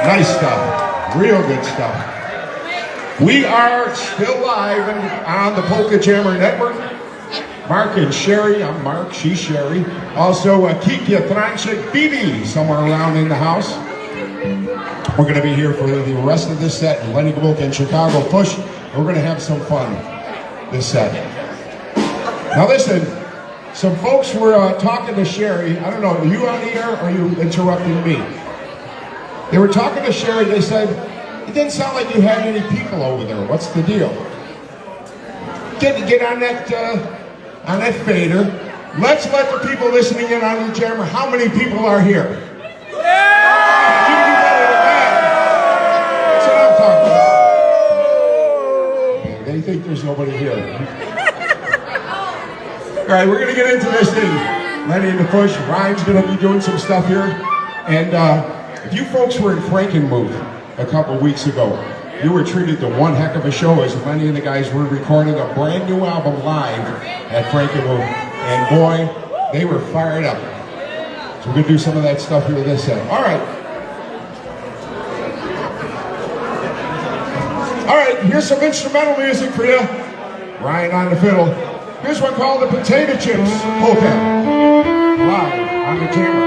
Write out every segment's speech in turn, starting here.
Nice stuff. Real good stuff. We are still live on the Polka Jammer Network. Mark and Sherry. I'm Mark. She's Sherry. Also, Kiki Tranchik Bibi, somewhere around in the house. We're going to be here for the rest of this set. Lenny, Gomulka, and Chicago Push. We're going to have some fun this set. Now listen, some folks were talking to Sherry. I don't know, are you on the air or are you interrupting me? They were talking to Sherry. They said, it didn't sound like you had any people over there. What's the deal? Get on that fader. Let's let the people listening in on the jammer. How many people are here? That's what I'm talking about. They think there's nobody here. All right, we're gonna get into this thing. Lenny and the Push. Ryan's gonna be doing some stuff here. And if you folks were in Frankenmuth a couple weeks ago, you were treated to one heck of a show as Lenny and the guys were recording a brand new album live at Frankenmuth. And boy, they were fired up. So we're gonna do some of that stuff here this set. All right, here's some instrumental music for you. Ryan on the fiddle. Here's one called the Potato Chips Polka. Live on the camera.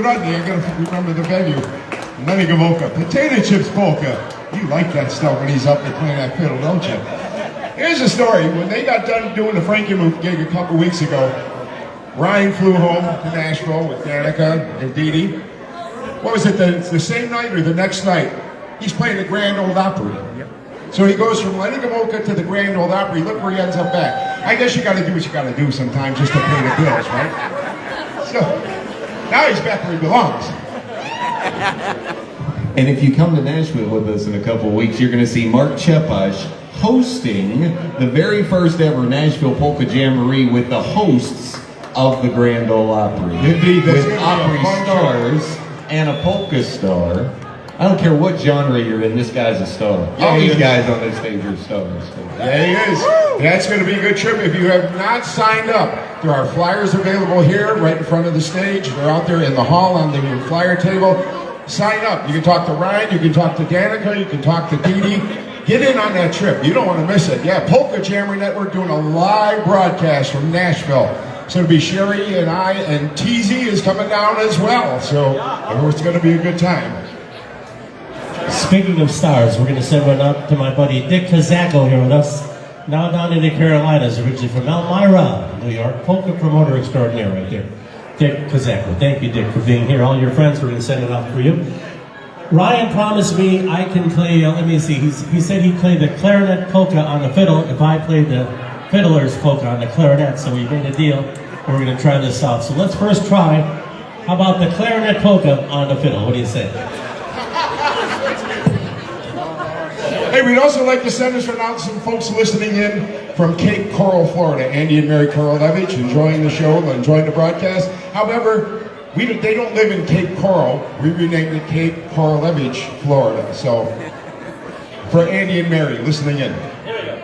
Rudney, I'm going to remember the venue. Lenny Gomulka, potato chips polka. You like that stuff when he's up there playing that fiddle, don't you? Here's the story. When they got done doing the Frankie Move gig a couple weeks ago, Ryan flew home to Nashville with Danica and Dee Dee. What was it, the same night or the next night? He's playing the Grand Ole Opry. Yep. So he goes from Lenny Gomulka to the Grand Ole Opry. Look where he ends up at. I guess you got to do what you got to do sometimes just to pay the bills, right? So now he's back where he belongs. And if you come to Nashville with us in a couple of weeks, you're going to see Mark Chepash hosting the very first ever Nashville Polka Jamboree with the hosts of the Grand Ole Opry. Indeed, with Opry stars and a polka star. I don't care what genre you're in, this guy's a star. Yeah, all these guys on this stage are stars. Yeah, he is. That's going to be a good trip. If you have not signed up, there are flyers available here right in front of the stage. They're out there in the hall on the flyer table. Sign up. You can talk to Ryan, you can talk to Danica, you can talk to Dee Dee. Get in on that trip. You don't want to miss it. Yeah, Polka Jammer Network doing a live broadcast from Nashville. So it'll be Sherry and I, and TZ is coming down as well. So it's going to be a good time. Speaking of stars, we're going to send one up to my buddy Dick Kazako here with us. Now down in the Carolinas, originally from Elmira, New York. Polka promoter extraordinaire right there. Dick Kazako. Thank you, Dick, for being here. All your friends, we're going to send it out for you. Ryan promised me I can play, let me see, he said he'd play the clarinet polka on the fiddle if I played the fiddler's polka on the clarinet, so we made a deal. We're going to try this out. So let's first try, how about the clarinet polka on the fiddle? What do you say? Hey, we'd also like to send us out some folks listening in from Cape Coral, Florida. Andy and Mary Korolevich enjoying the show, enjoying the broadcast. However, they don't live in Cape Coral. We renamed it Cape Korolevich, Florida. So, for Andy and Mary listening in. Here we go.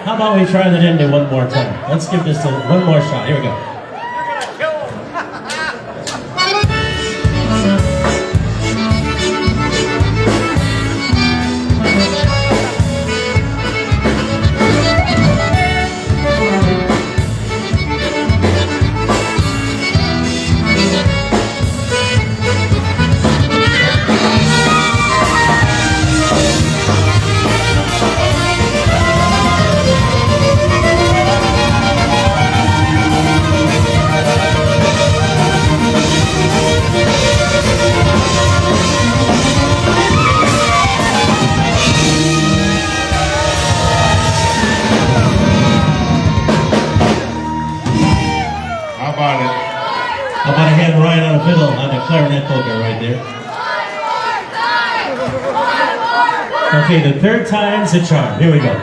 how about we try that into one more time? Let's give this one more shot. Here we go. How about a hand Ryan on a fiddle on the clarinet polka right there? Okay, the third time's a charm. Here we go.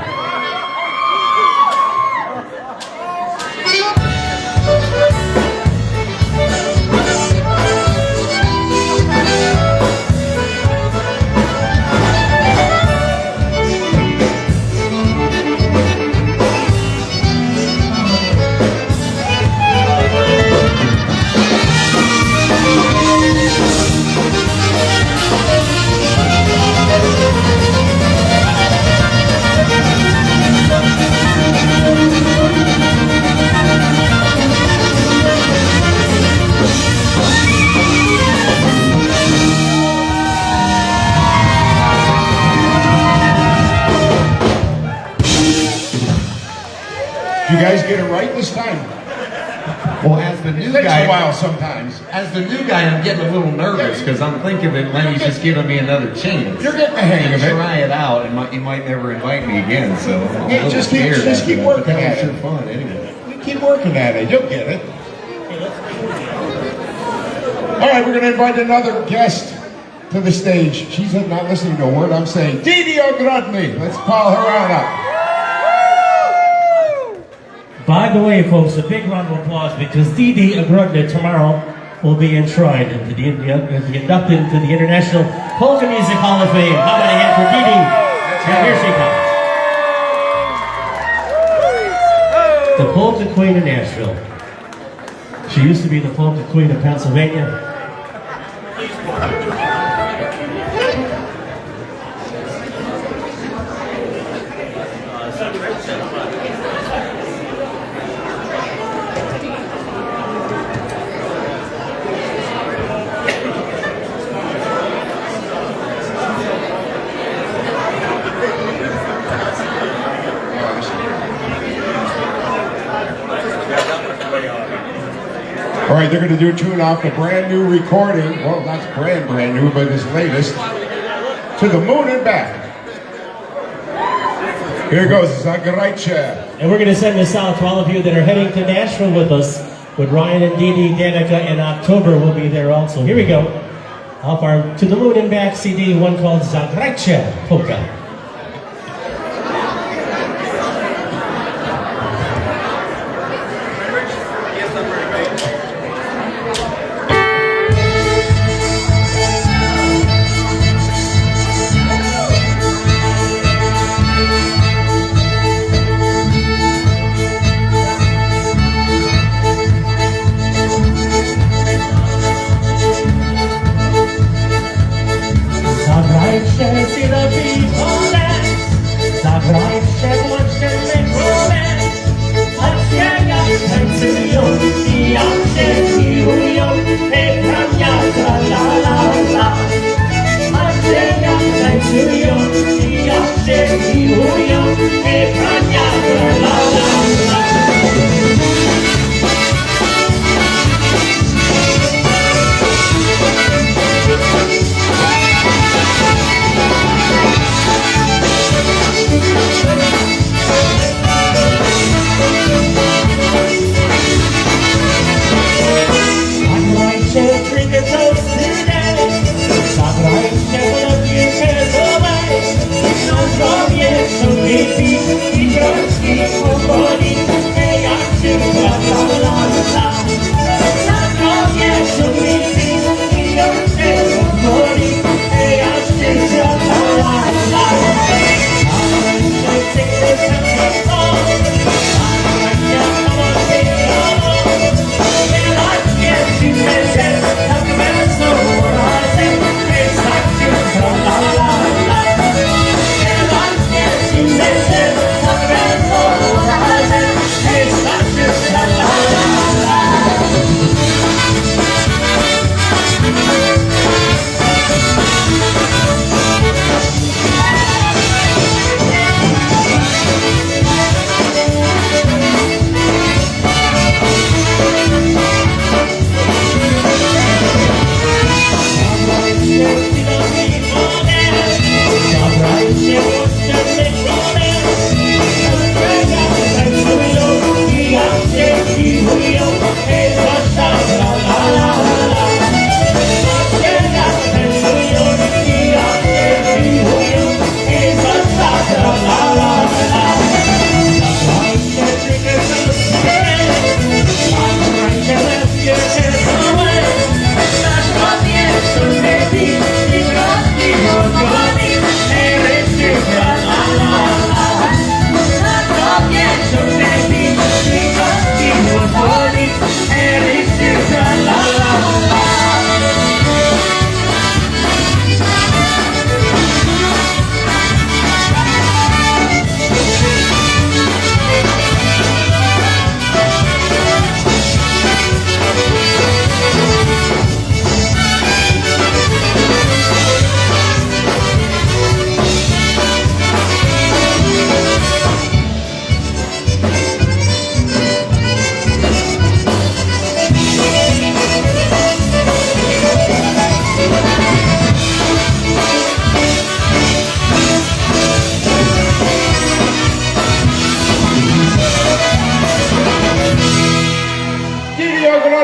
You guys get it right this time? Well, as the new It takes guy, a while sometimes. as the new guy, I'm getting a little nervous because I'm thinking that Lenny's just giving me another chance. You're getting the hang of it. Try it out, and he might never invite me again. So I'm a Yeah, little just keep- scared just after keep that, working but that at was it. sure fun anyway. You keep working at it. You'll get it. All right, we're going to invite another guest to the stage. She's not listening to a word I'm saying. Didi Ogrodny. Let's call her on up. By the way, folks, a big round of applause because Didi Ogrodny tomorrow will be enshrined into the inducted into the International Polka Music Hall of Fame. How about a hand for Didi? And here she comes. The Polka Queen of Nashville. She used to be the Polka Queen of Pennsylvania. All right, they're going to do a tune off the brand new recording. Well, not brand new, but his latest. To the Moon and Back. Here goes Zagrajce. And we're going to send this out to all of you that are heading to Nashville with us. With Ryan and Didi Danica in October, we'll be there also. Here we go. Off our To the Moon and Back CD, one called Zagrajce Polka. Zagrajce,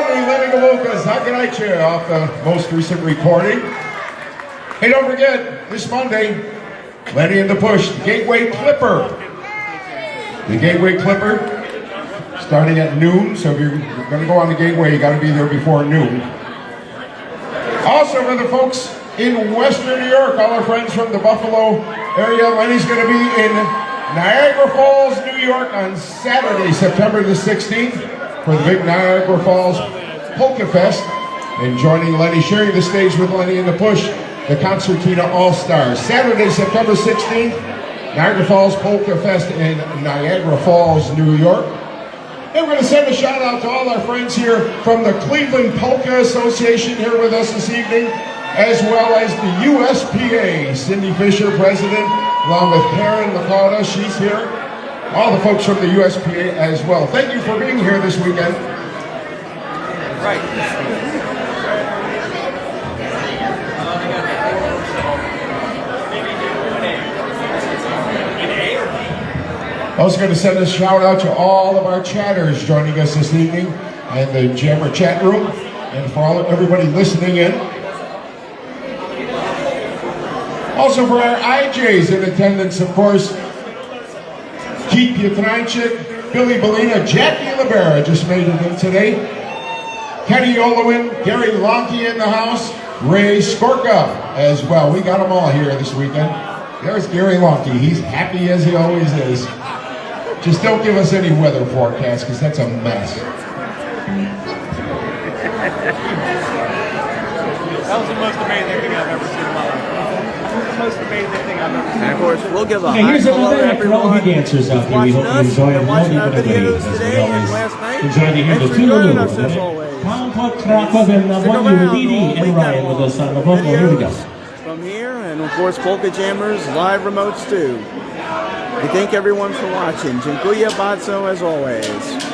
one, Lenny Gomulka, Zaganaiche off the most recent recording. Hey, don't forget, this Monday, Lenny and the Push, the Gateway Clipper. The Gateway Clipper, starting at noon, so if you're going to go on the Gateway, you got to be there before noon. Also, for the folks in Western New York, all our friends from the Buffalo area, Lenny's going to be in Niagara Falls, New York on Saturday, September the 16th for the big Niagara Falls Polka Fest. And joining Lenny, sharing the stage with Lenny and the Push, the Concertina All-Stars. Saturday, September 16th, Niagara Falls Polka Fest in Niagara Falls, New York. And we're going to send a shout out to all our friends here from the Cleveland Polka Association here with us this evening, as well as the USPA, Cindy Fisher, president, along with Karen Lakota, she's here. All the folks from the USPA as well. Thank you for being here this weekend. Also going to send a shout out to all of our chatters joining us this evening in the Jammer chat room, and for everybody listening in. Also for our IJs in attendance, of course, Keith Pietranchik, Billy Bellina, Jackie Libera just made it in today. Kenny Olowin, Gary Lonke in the house, Ray Skorka as well. We got them all here this weekend. There's Gary Lonke. He's happy as he always is. Just don't give us any weather forecast, because that's a mess. That was the most amazing thing I've ever seen in my life. The most amazing thing I've ever seen. And of course, we'll give a Okay, here's another night for all of you dancers out there. We hope you enjoy it. Watching our videos today and last night. Enjoy to hear the two joining us as always. and Ryan with us on the vocal. Here we go. From here, and of course, Polka Jammers live remotes too. We thank everyone for watching. Dziękuję bardzo as always.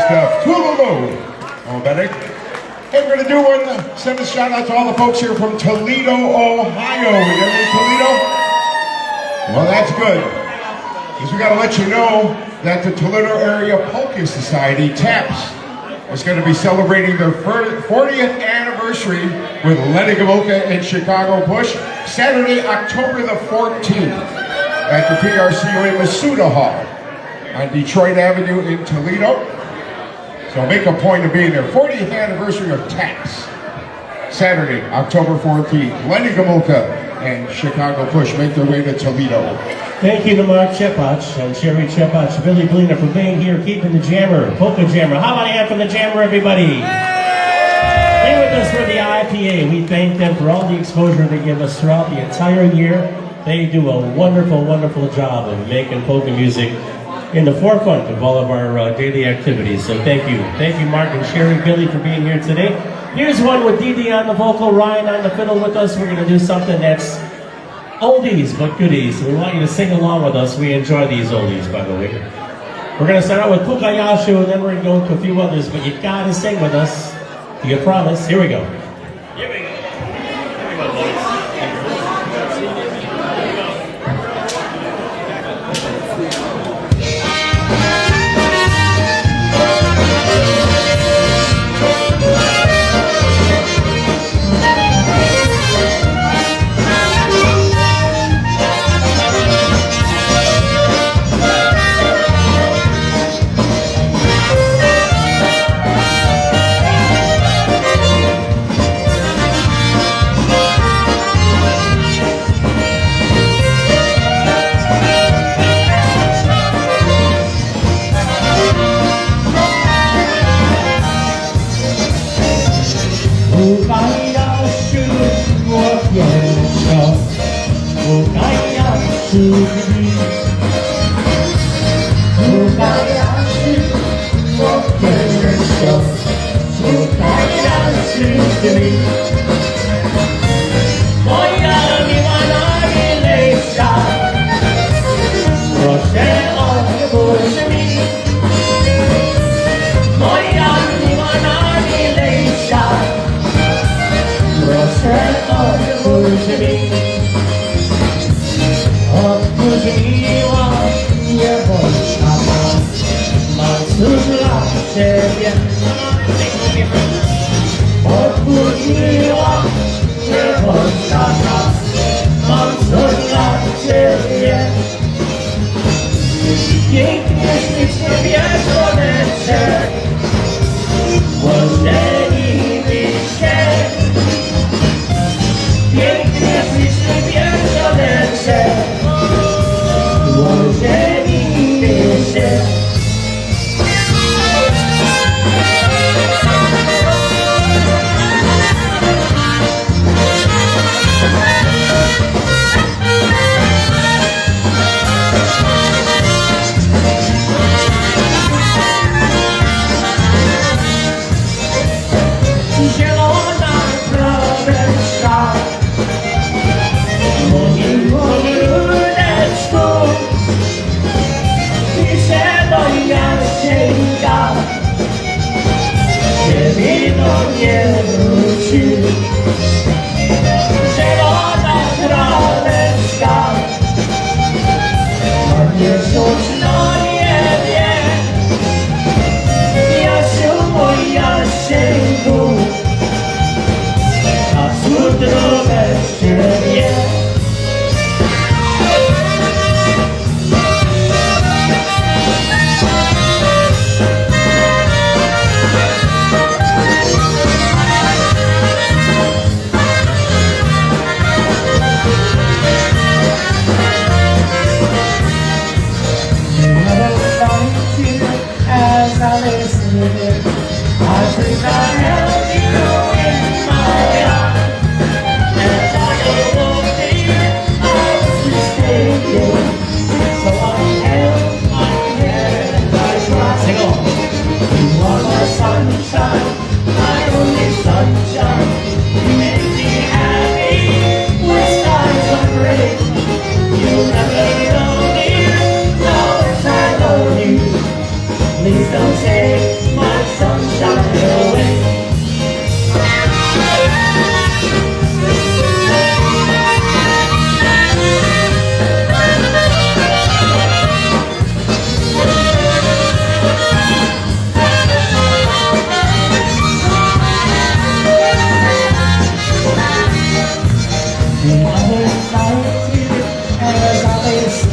stuff. Toodaloo. Oh, Benedict. Hey, we're going to do one, send a shout out to all the folks here from Toledo, Ohio. You got any Toledo? Well, that's good. Because we got to let you know that the Toledo Area Polka Society, TAPS, is going to be celebrating their 40th anniversary with Lenny Gomulka and Chicago Push, Saturday, October the 14th at the PRCOA Masuda Hall on Detroit Avenue in Toledo. So make a point of being there. 40th anniversary of TAPS, Saturday, October 14th. Lenny Gomulka and Chicago Push make their way to Toledo. Thank you to Mark Chepach and Sherry Chepach, Billy Blina for being here, keeping the jammer, Polka Jammer. How about a hand for the jammer, everybody? Here with us for the IPA. We thank them for all the exposure they give us throughout the entire year. They do a wonderful, wonderful job of making polka music in the forefront of all of our daily activities. So thank you. Thank you, Mark and Sherry, Billy, for being here today. Here's one with Dee Dee on the vocal, Ryan on the fiddle with us. We're going to do something that's oldies but goodies. We want you to sing along with us. We enjoy these oldies, by the way. We're going to start out with Pukayashu, and then we're going to go to a few others, but you got to sing with us. Do you promise? Here we go. Here we go. Here we go, boys.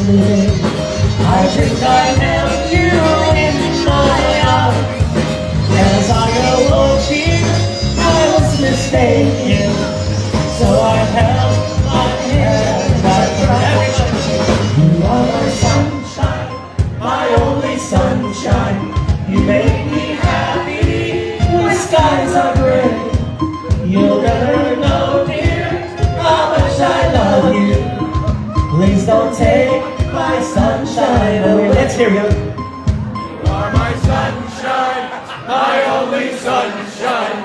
sleeping. I think I held you in my arms. As I awoke here, I was mistaken. So I held my head and I cried. You are my sunshine, my only sunshine. You make me happy when skies are gray. You'll never know, dear, how much I love you. Please don't take my sunshine away. Let's hear you. You are my sunshine, my only sunshine.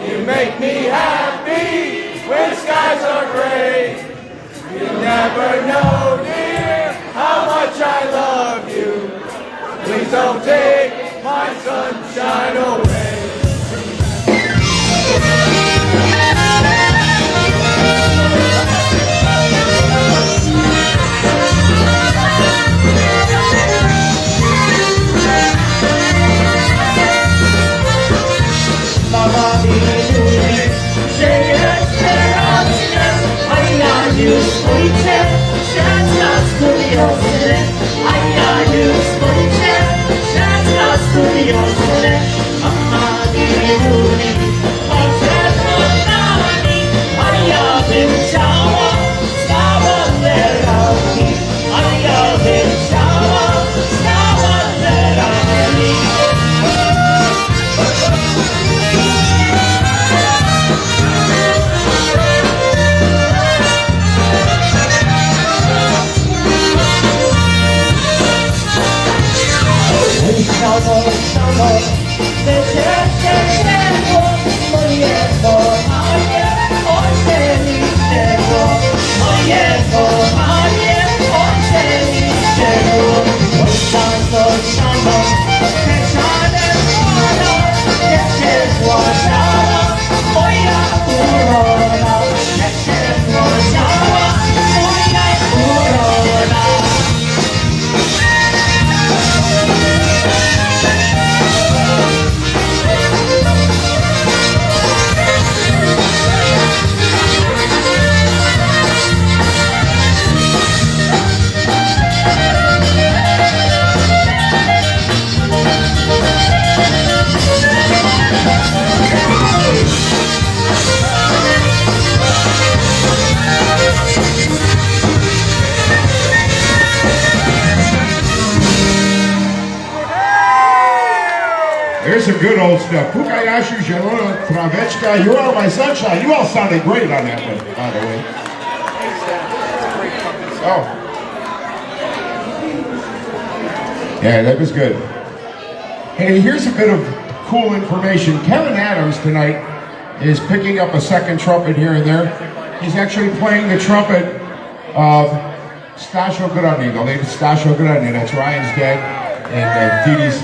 You make me happy when skies are gray. You never know, dear, how much I love you. Please don't take my sunshine away. There's some good old stuff. Pukayashu, Jelona, Travechka, You Are My Sunshine. You all sounded great on that one, by the way. Oh. Yeah, that was good. Hey, here's a bit of cool information. Kevin Adams tonight is picking up a second trumpet here and there. He's actually playing the trumpet of Stasio Grani, the late Stasio Grani. That's Ryan's dad and Dee Dee's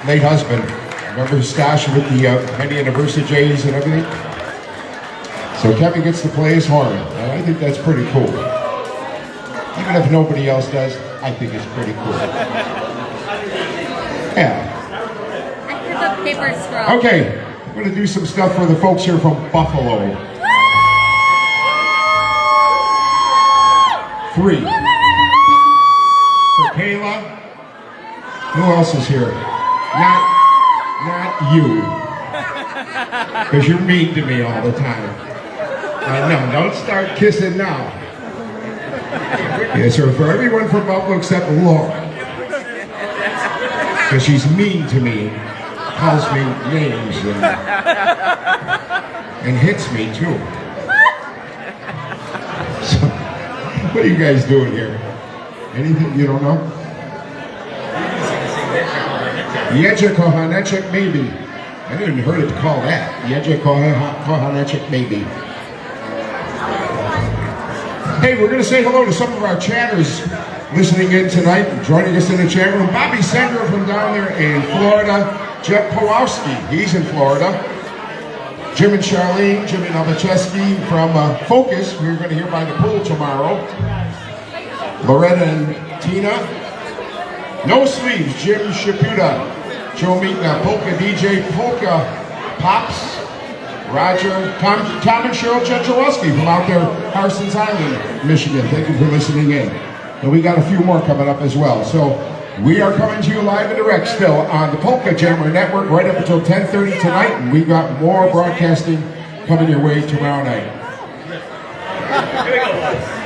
late husband. Remember Stash with the many anniversaries and everything? So Kevin gets to play his horn, and I think that's pretty cool. Even if nobody else does, I think it's pretty cool. Yeah. I put the paper straw. Okay, I'm going to do some stuff for the folks here from Buffalo. 3. For Kayla. Who else is here? Not you. Because you're mean to me all the time. No, don't start kissing now. Yes, sir. For everyone from Buffalo except Laura. Because she's mean to me. Calls me names and hits me too. So, what are you guys doing here? Anything you don't know? Jeje Kohanechek maybe. I didn't even heard it call that. Jeje Kohanechek maybe. Hey, we're going to say hello to some of our chatters listening in tonight and joining us in the chat room. Bobby Sender from down there in Florida. Jeff Pawlowski, he's in Florida. Jim and Charlene, Jimmy Novichevsky from Focus, we're going to hear by the pool tomorrow. Loretta and Tina. No Sleeves, Jim Shaputa. Joe Meekna, Polka DJ, Polka Pops. Roger, Tom and Cheryl Chenchowski from out there, Parsons Island, Michigan. Thank you for listening in. And we got a few more coming up as well. So we are coming to you live and direct still on the Polka Jammer Network right up until 10:30 tonight. And we got more broadcasting coming your way tomorrow night. Here we go, boys.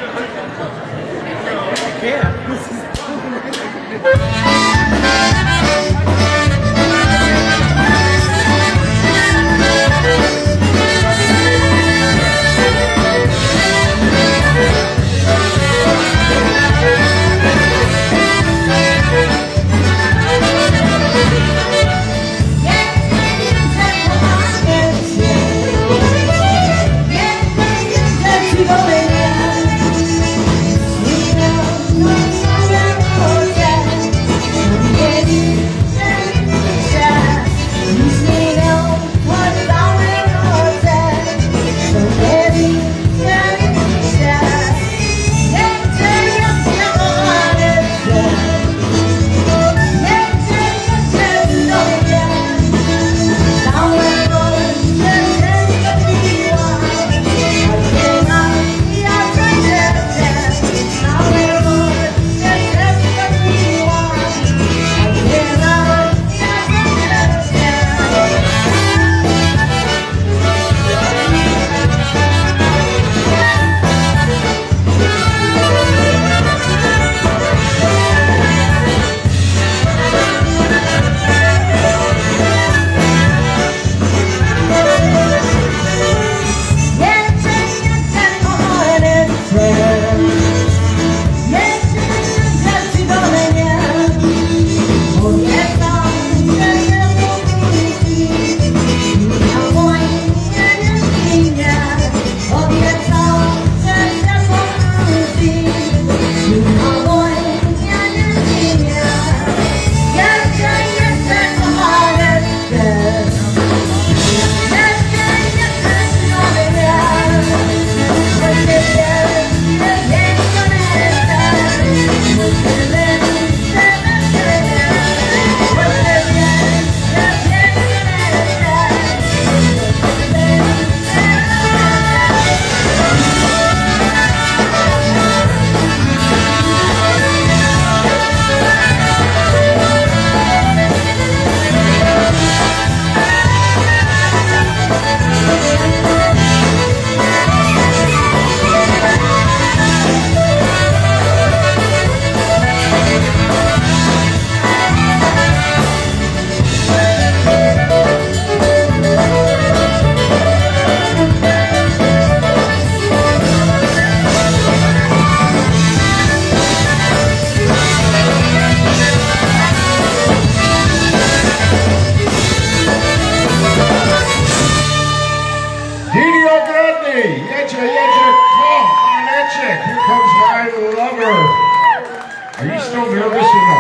Are you still nervous or no?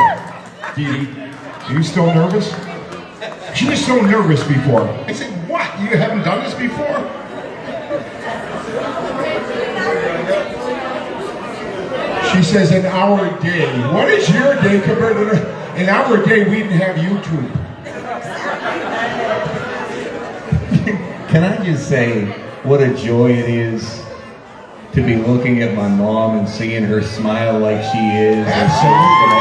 Dee Dee, are you still nervous? She was so nervous before. I said, what? You haven't done this before? She says an hour a day. What is your day compared to an hour a day? We didn't have YouTube. Can I just say what a joy it is to be looking at my mom and seeing her smile like she is. Absolutely.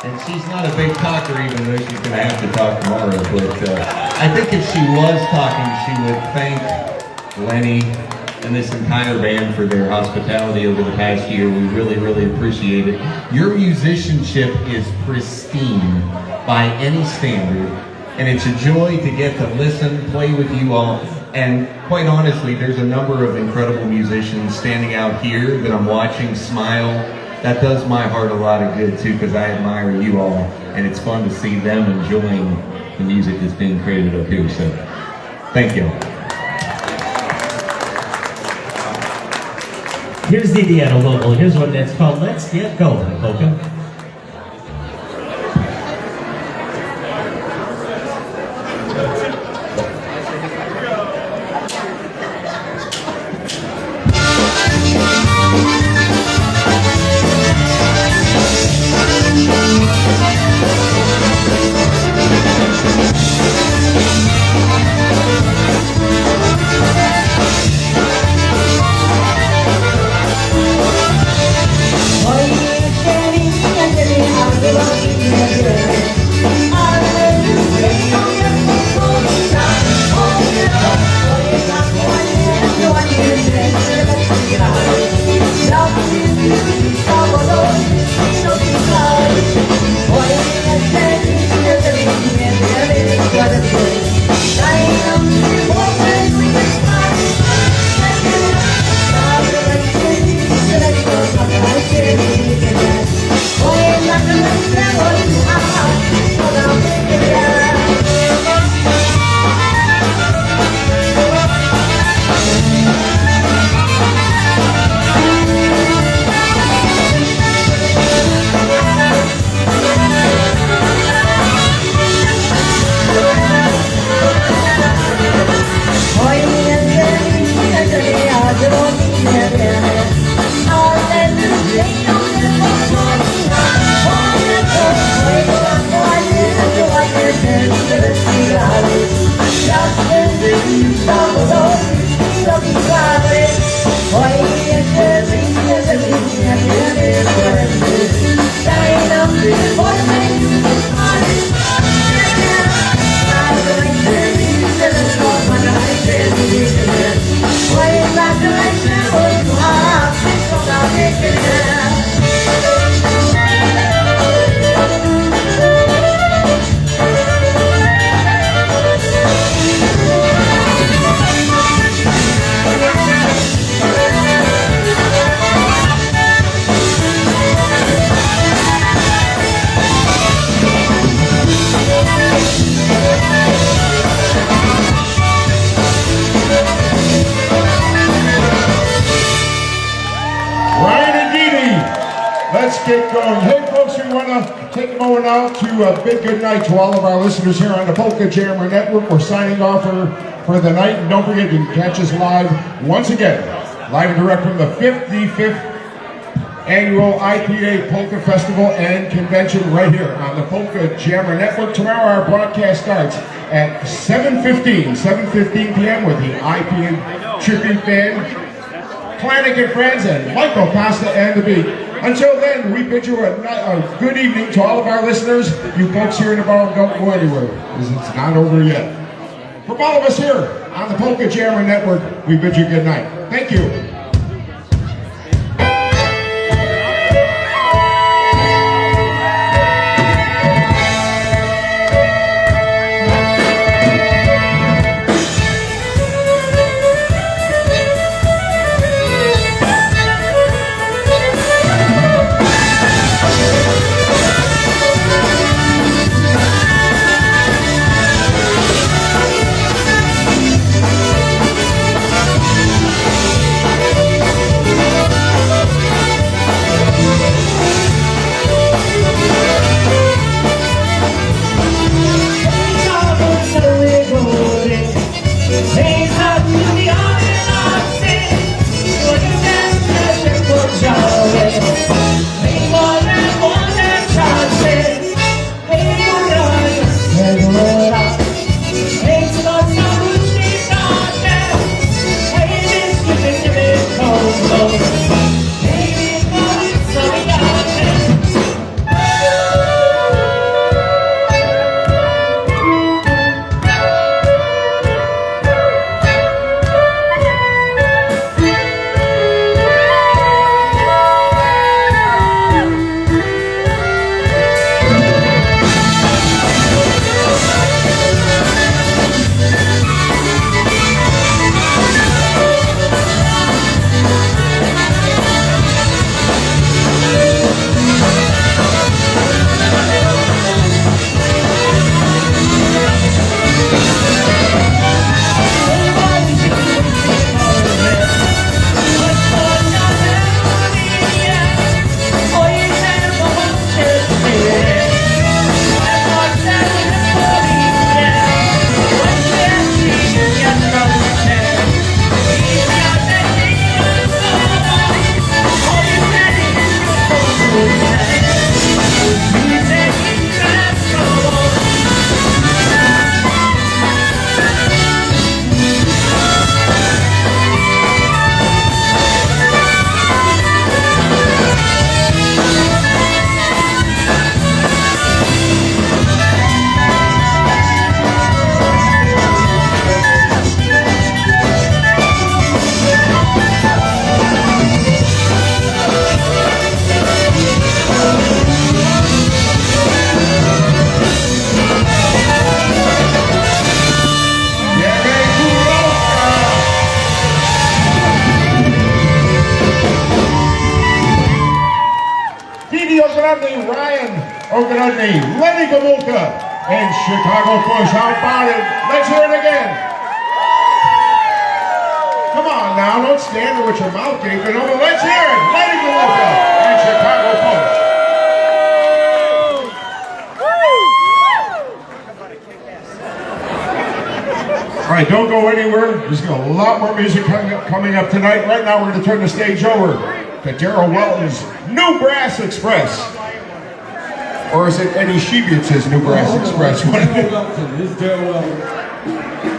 And she's not a big talker, even though she's going to have to talk tomorrow. But I think if she was talking, she would thank Lenny and this entire band for their hospitality over the past year. We really, really appreciate it. Your musicianship is pristine by any standard, and it's a joy to get to listen, play with you all. And quite honestly, there's a number of incredible musicians standing out here that I'm watching smile. That does my heart a lot of good too, because I admire you all, and it's fun to see them enjoying the music that's being created up here. So, thank you. Here's the Indiana local. Here's what that's called. Let's get going, Polka. going. Hey, folks, we want to take a moment out to bid good night to all of our listeners here on the Polka Jammer Network. We're signing off for the night. And don't forget, you can catch us live once again, live and direct from the 55th Annual IPA Polka Festival and Convention right here on the Polka Jammer Network. Tomorrow our broadcast starts at 7:15 p.m. with the IPA tribute band, Klanik and Friends, and Michael Costa and the Beat. Until then, we bid you a good evening to all of our listeners. You folks here in the bar, don't go anywhere, because it's not over yet. From all of us here on the Polka Jammer Network, we bid you good night. Thank you. Lenny, Gomulka, and Chicago Push. How about it? Let's hear it again. Come on now, don't stand there with your mouth gaping open. Let's hear it. Lenny, Gomulka, and Chicago Push. All right, don't go anywhere. There's a lot more music coming up tonight. Right now, we're going to turn the stage over to Darryl Welton's New Brass Express. Or is it Eddie Shievitz's New Brass Express? Darryl Welton. This is Darryl Welton.